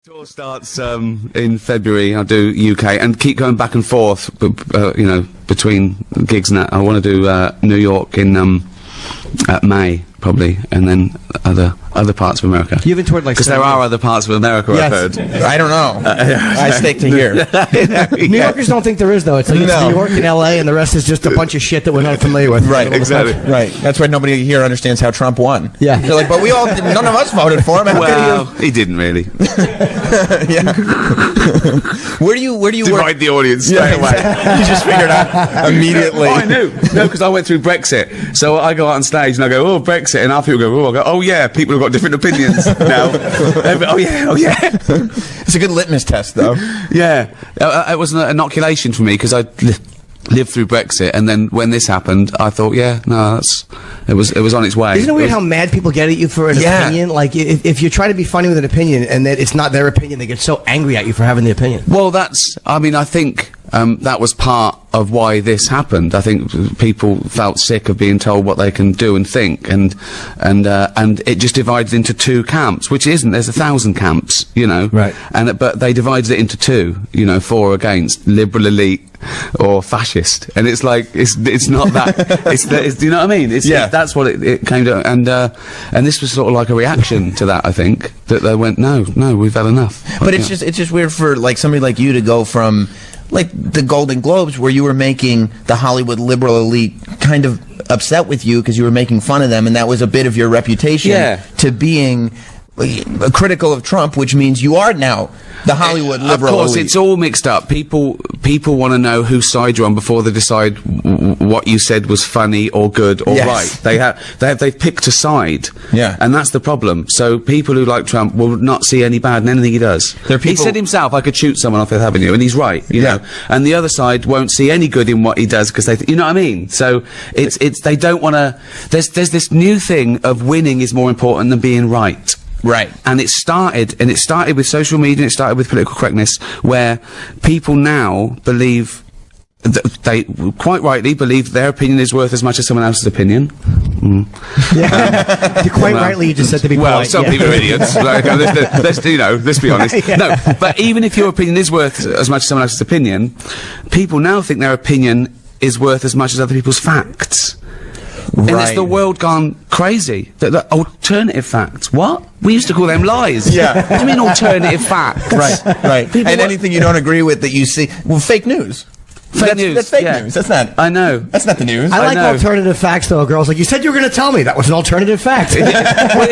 Tour starts in February. I'll do UK and keep going back and forth, you know, between gigs and that. I want to do New York in May probably, and then other parts of America. You haven't toured like because there are other parts of America. Yes. I've heard. I don't know. I stick to here. New Yorkers don't think there is though. It's like it's New York and LA, and the rest is just a bunch of shit that we're not familiar with. Right, exactly. Right. That's why nobody here understands how Trump won. Yeah. They're like, but we all, none of us voted for him. Well, he didn't really. Yeah. Where do you divide the audience straight away? You just figured out immediately. Oh, I knew. No, because I went through Brexit. So I go out on stage and I go, oh, Brexit, and other people go, oh, I go, oh yeah, people have got different opinions now. Oh yeah. It's a good litmus test, though. Yeah, it was an inoculation for me because I lived through Brexit, and then when this happened, I thought, yeah, no, it was on its way. Isn't it weird how mad people get at you for an opinion? Like, if you try to be funny with an opinion and that it's not their opinion, they get so angry at you for having the opinion. Well, I mean, I think that was part of why this happened. I think people felt sick of being told what they can do and think, and it just divided into two camps, which isn't. There's 1,000 camps, you know. Right. But they divided it into two, you know, for or against, liberal elite or fascist, and it's like it's not that. Do you know what I mean? That's what it came to, and this was sort of like a reaction to that. I think that they went, no, we've had enough. But it's just weird for like somebody like you to go from like the Golden Globes, where you were making the Hollywood liberal elite kind of upset with you because you were making fun of them, and that was a bit of your reputation, to being critical of Trump, which means you are now the Hollywood liberal elite. Of course, it's all mixed up. People want to know whose side you're on before they decide what you said was funny or good or right. They've picked a side, and that's the problem. So people who like Trump will not see any bad in anything he does. He said himself, "I could shoot someone off Fifth Avenue," and he's right, you know. And the other side won't see any good in what he does because you know what I mean. So they don't want to. There's this new thing of winning is more important than being right. Right. And it started with social media, and it started with political correctness, where people now believe, they quite rightly believe their opinion is worth as much as someone else's opinion. Yeah. Quite rightly, you just said to be polite. Well, some people are idiots. Like, let's be honest. No, but even if your opinion is worth as much as someone else's opinion, people now think their opinion is worth as much as other people's facts. And it's the world gone crazy. The alternative facts. What? We used to call them lies. Yeah. What do you mean alternative facts? Right. And anything you don't agree with that you see, well, fake news. That's fake news. That's not. I know. That's not the news. I like alternative facts, though. Girls like, you said you were going to tell me that was an alternative fact. Well,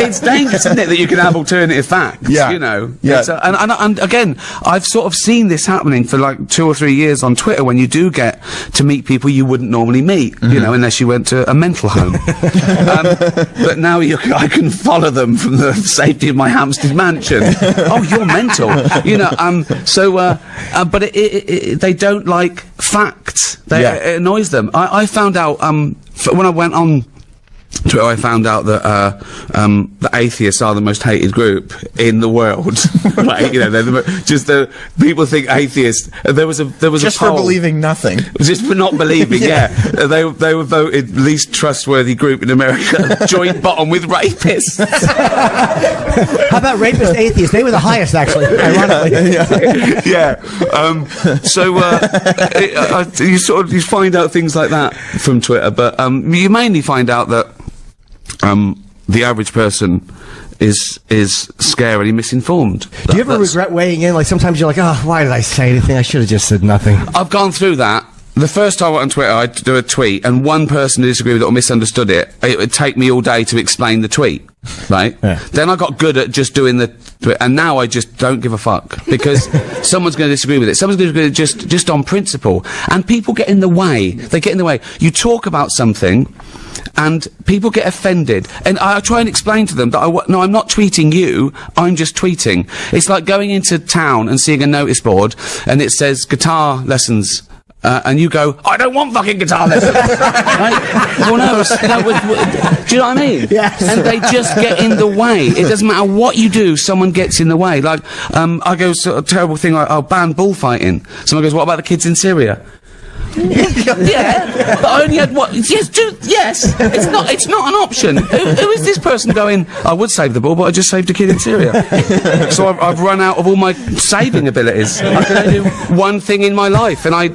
it's dangerous, isn't it, that you can have alternative facts? Yeah. You know. Yeah. And again, I've sort of seen this happening for like 2 or 3 years on Twitter, when you do get to meet people you wouldn't normally meet, you know, unless you went to a mental home. But now I can follow them from the safety of my Hampstead mansion. Oh, you're mental. You know. But they don't like facts. It annoys them. I found out when I went on Twitter, I found out that the atheists are the most hated group in the world. Right? You know, they're people think atheists. There was just a poll, for believing nothing. Just for not believing. They were voted least trustworthy group in America, joint bottom with rapists. How about rapist atheists? They were the highest, actually. Ironically. You find out things like that from Twitter, but you mainly find out that the average person is scarily misinformed. Do you ever regret weighing in? Like, sometimes you're like, oh, why did I say anything? I should have just said nothing. I've gone through that. The first time I went on Twitter, I'd do a tweet, and one person who disagreed with it or misunderstood it, it would take me all day to explain the tweet, right? Yeah. Then I got good at just doing and now I just don't give a fuck, because someone's going to disagree with it. Someone's going to just on principle. And people get in the way. They get in the way. You talk about something, and people get offended, and I try and explain to them that no, I'm not tweeting you, I'm just tweeting. It's like going into town and seeing a notice board, and it says guitar lessons, and you go, I don't want fucking guitar lessons. Right? Well, no, do you know what I mean? Yes. And they just get in the way. It doesn't matter what you do, someone gets in the way. Like, I go, a terrible thing, I'll ban bullfighting. Someone goes, what about the kids in Syria? Yeah, but I only had what? Yes, yes. It's not an option. Who is this person going? I would save the ball, but I just saved a kid in Syria. So I've run out of all my saving abilities. I can only do one thing in my life, and I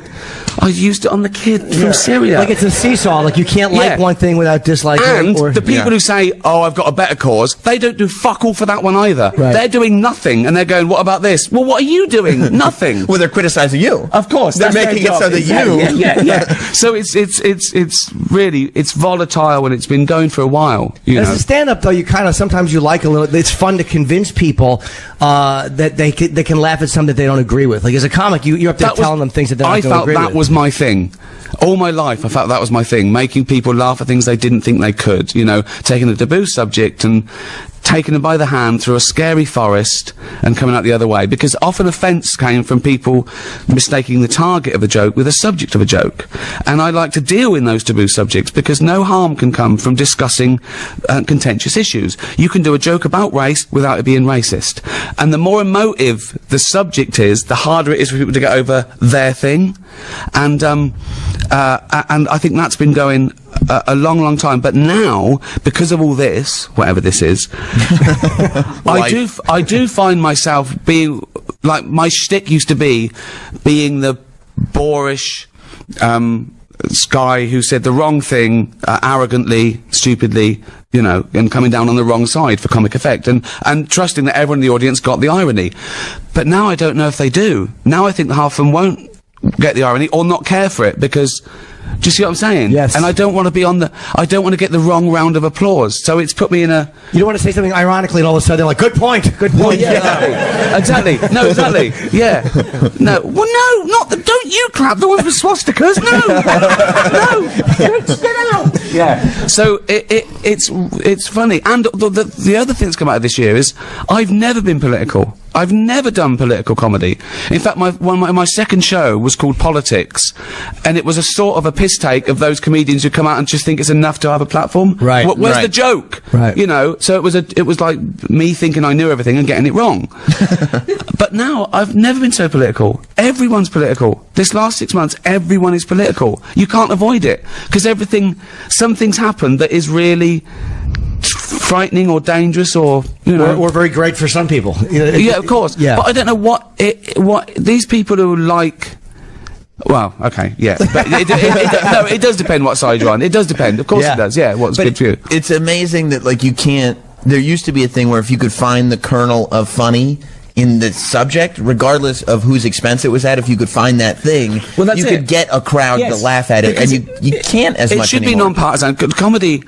used it on the kid from Syria. Like it's a seesaw. Like you can't like one thing without disliking it. And the people who say, "Oh, I've got a better cause," they don't do fuck all for that one either. Right. They're doing nothing, and they're going, "What about this?" Well, what are you doing? Nothing. Well, they're criticizing you. Of course, they're making it so that yeah. So it's really volatile, and it's been going for a while. As a stand-up, though, you kind of sometimes you like a little. It's fun to convince people that they can laugh at something that they don't agree with. Like as a comic, you're up there telling them things that they don't agree with. I felt that was my thing. All my life, I felt that was my thing, making people laugh at things they didn't think they could, taking a taboo subject and taking them by the hand through a scary forest and coming out the other way, because often offence came from people mistaking the target of a joke with the subject of a joke. And I like to deal in those taboo subjects because no harm can come from discussing contentious issues. You can do a joke about race without it being racist. And the more emotive the subject is, the harder it is for people to get over their thing. And I think that's been going a long, long time. But now, because of all this, whatever this is, I do find myself being, like, my shtick used to be being the boorish guy who said the wrong thing arrogantly, stupidly, and coming down on the wrong side for comic effect, and trusting that everyone in the audience got the irony. But now I don't know if they do. Now I think half of them won't get the irony or not care for it because... Do you see what I'm saying? Yes. And I don't want to I don't want to get the wrong round of applause. So it's put me in a... You don't want to say something ironically and all of a sudden they're like, good point. Yeah, exactly. No, exactly. Yeah. No. Well, no, don't you clap the ones with swastikas. No. Get out. Yeah. So it's funny. And the other thing that's come out of this year is I've never been political. I've never done political comedy. In fact, my second show was called Politics, and it was a sort of a piss take of those comedians who come out and just think it's enough to have a platform. Right. Where's the joke? Right. So it was like me thinking I knew everything and getting it wrong. But now I've never been so political. Everyone's political. This last 6 months, everyone is political. You can't avoid it because something's happened that is really frightening or dangerous or or very great for some people. Yeah, of course. Yeah. But I don't know what these people who like. Well, okay, yeah. But no, it does depend what side you're on. It does depend. Of course it does. Yeah, what's good for you. It's amazing that, like, you can't... There used to be a thing where if you could find the kernel of funny in the subject, regardless of whose expense it was at, if you could find that thing, you could get a crowd to laugh at it, and you can't as much It should anymore. be non-partisan. Comedy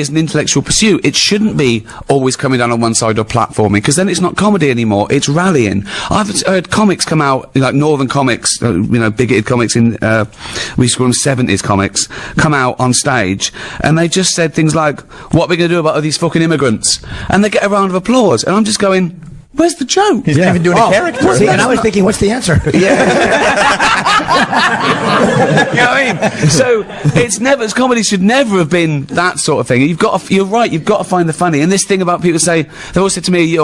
is an intellectual pursuit. It shouldn't be always coming down on one side or platforming, because then it's not comedy anymore. It's rallying. I've heard comics come out, like Northern comics, bigoted comics we used to call them 70s comics, come out on stage, and they just said things like, what are we going to do about all these fucking immigrants? And they get a round of applause, and I'm just going... Where's the joke? He's not even doing a character. See, and I was thinking, what's the answer? Yeah. You know what I mean? So comedy should never have been that sort of thing. You're right. You've got to find the funny. And this thing about people say, they always said to me,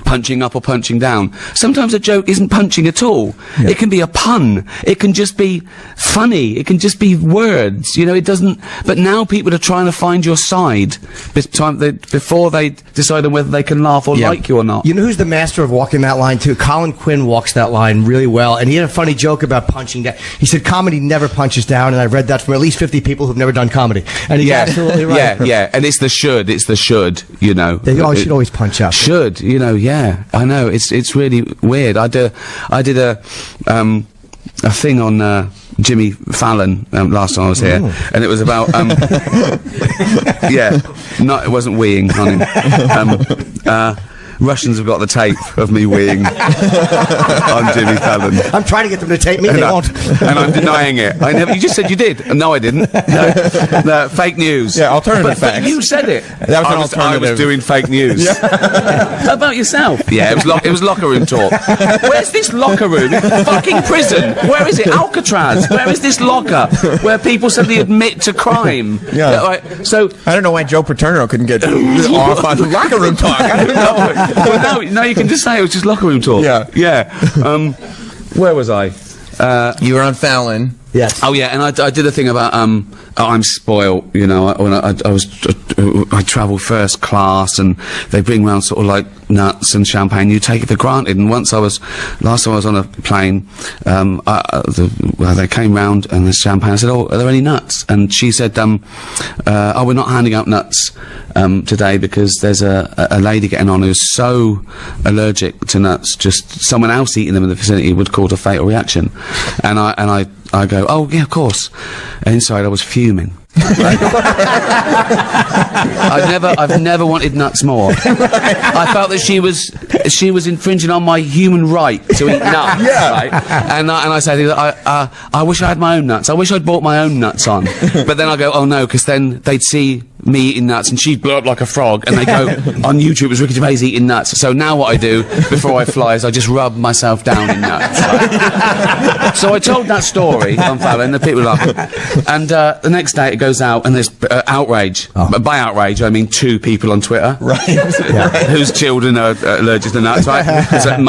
punching up or punching down. Sometimes a joke isn't punching at all. Yeah. It can be a pun. It can just be funny. It can just be words. It doesn't... But now people are trying to find your side before they decide on whether they can laugh or like you or not. You know who's the master of walking that line, too? Colin Quinn walks that line really well, and he had a funny joke about punching down. He said comedy never punches down, and I've read that from at least 50 people who've never done comedy. And he's absolutely right. Yeah, and it's the should, They should always punch up. Should, yeah, I know. It's really weird. I did a thing on Jimmy Fallon last time I was here, and it was about it wasn't weeing on him. Russians have got the tape of me weeing on Jimmy Fallon. I'm trying to get them to tape me, they won't. And I'm denying it. You just said you did. No, I didn't. No, fake news. Yeah, alternative facts. But you said it. That was an alternative. I was doing fake news. How about yourself? Yeah, it was locker room talk. Where's this locker room? Fucking prison. Where is it? Alcatraz. Where is this locker where people suddenly admit to crime? Yeah. Right, so I don't know why Joe Paterno couldn't get off on locker room talk. I don't know. Well, no, you can just say it was just locker room talk. Yeah. Where was I? You were on Fallon. Yes. Oh yeah, and I did a thing about I'm spoiled, you know. When I travel first class, and they bring round sort of like nuts and champagne. You take it for granted. And last time I was on a plane, they came round and the champagne. I said, "Oh, are there any nuts?" And she said, "Oh, we're not handing out nuts today because there's a lady getting on who's so allergic to nuts. Just someone else eating them in the vicinity would cause a fatal reaction." And I go, "Oh yeah, of course." And inside I was fuming. I've never wanted nuts more. I felt that she was infringing on my human right to eat nuts. Yeah. Right? And I say, I wish I had my own nuts. I wish I'd bought my own nuts on. But then I go, oh no, because then they'd see me eating nuts, and she'd blow up like a frog, and they go on YouTube as Ricky Gervais eating nuts. So now what I do before I fly is I just rub myself down in nuts. Right? So I told that story on Fallon, and the people laughed. And the next day it goes out, and there's outrage. Oh. By outrage, I mean 2 people on Twitter, right? Whose children are allergic to nuts, right? It's like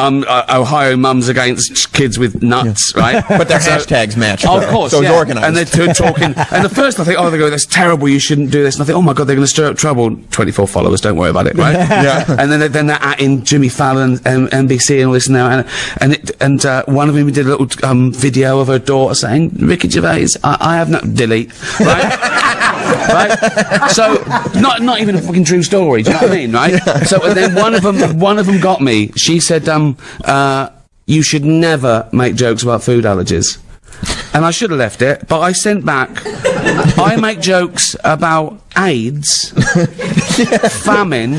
Ohio mums against kids with nuts, right? But their hashtags match. Oh, of course, so yeah. it's organized. And they're talking. And at first I think, oh, they go, that's terrible. You shouldn't do this. And I think, oh my God, they're going to stir up trouble. 24 followers. Don't worry about it, right? Yeah. And then they're atting Jimmy Fallon, NBC, and all this and that. And one of them did a little video of her daughter saying, "Ricky Gervais, I have no delete," right? Right? So, not even a fucking true story, do you know what I mean, right? Yeah. So, and then one of them got me. She said, "You should never make jokes about food allergies." And I should have left it, but I sent back, "I make jokes about AIDS, famine,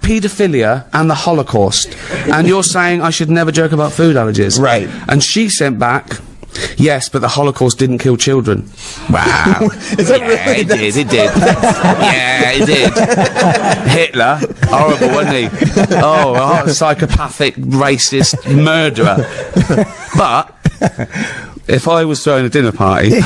paedophilia, and the Holocaust. And you're saying I should never joke about food allergies." Right. And she sent back, "Yes, but the Holocaust didn't kill children." Wow. Is that really? It did. Yeah, it did. Hitler, horrible, wasn't he? Oh, a psychopathic, racist murderer. But if I was throwing a dinner party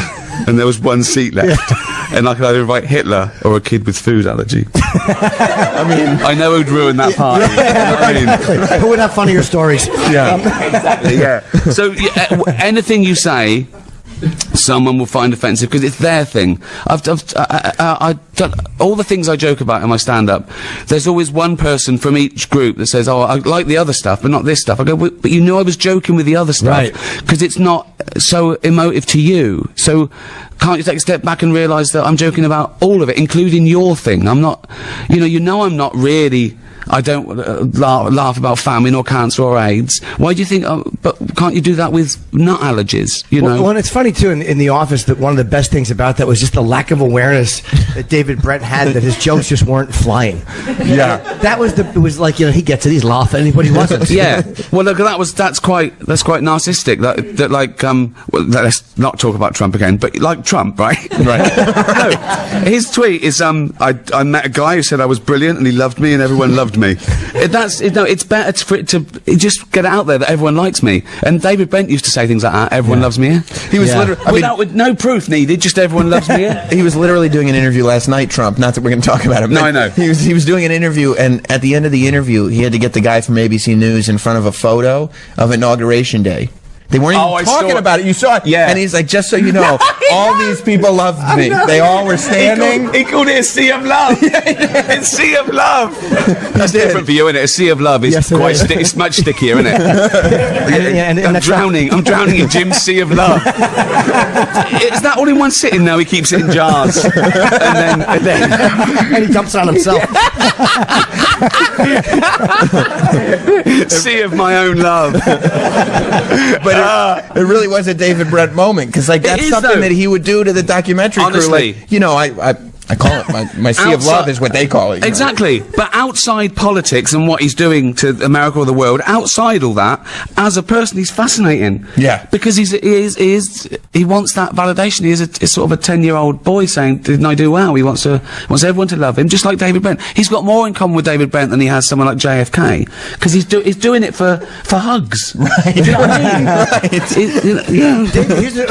and there was one seat left, and I could either invite Hitler or a kid with food allergy, I mean, I know who'd ruin that party. You know what I mean? Who would have funnier stories? Yeah, exactly. Yeah. So anything you say, someone will find offensive because it's their thing. I've done all the things I joke about in my stand-up. There's always one person from each group that says, "Oh, I like the other stuff, but not this stuff." I go, "But you know I was joking with the other stuff because it's not so emotive to you. So can't you take a step back and realise that I'm joking about all of it, including your thing? I'm not, you know, I'm not really." I don't laugh about famine or cancer or AIDS. Why do you think? But can't you do that with nut allergies? You know. Well, and it's funny too in the office that one of the best things about that was just the lack of awareness that David Brent had that his jokes just weren't flying. Yeah, that was it was like, he gets it, he's laughing, but he wasn't. Yeah. Well, look, that's quite narcissistic. That like well, let's not talk about Trump again, but like Trump, right? Right. No, his tweet is I met a guy who said I was brilliant and he loved me and everyone loved me. It's better for it to just get it out there that everyone likes me. And David Brent used to say things like that. Everyone loves me here. He was literally with no proof needed. Just everyone loves me here. He was literally doing an interview last night, Trump. Not that we're going to talk about it. No, I know. He was doing an interview, and at the end of the interview, he had to get the guy from ABC News in front of a photo of Inauguration Day. They weren't even talking about it. You saw it. Yeah. And he's like, "Just so you know, all these people loved me. They all were standing." He called it a sea of love. It's sea of love. That's different for you, isn't it? A sea of love is it's much stickier, isn't it? I'm drowning in Jim's sea of love. Is that all in one sitting? No, he keeps it in jars. and he dumps it on himself. Sea of my own love. But it really was a David Brent moment, because like that's something that he would do to the documentary Honestly. crew. Like, you know, I call it my sea of love is what they call it. Exactly. But outside politics and what he's doing to America or the world, outside all that, as a person, he's fascinating. Yeah. Because he wants that validation. He is sort of a 10-year-old boy saying, "Didn't I do well?" He wants everyone to love him, just like David Brent. He's got more in common with David Brent than he has someone like JFK, because he's doing it for hugs. Right. Do you know what I mean? Right. David, here's a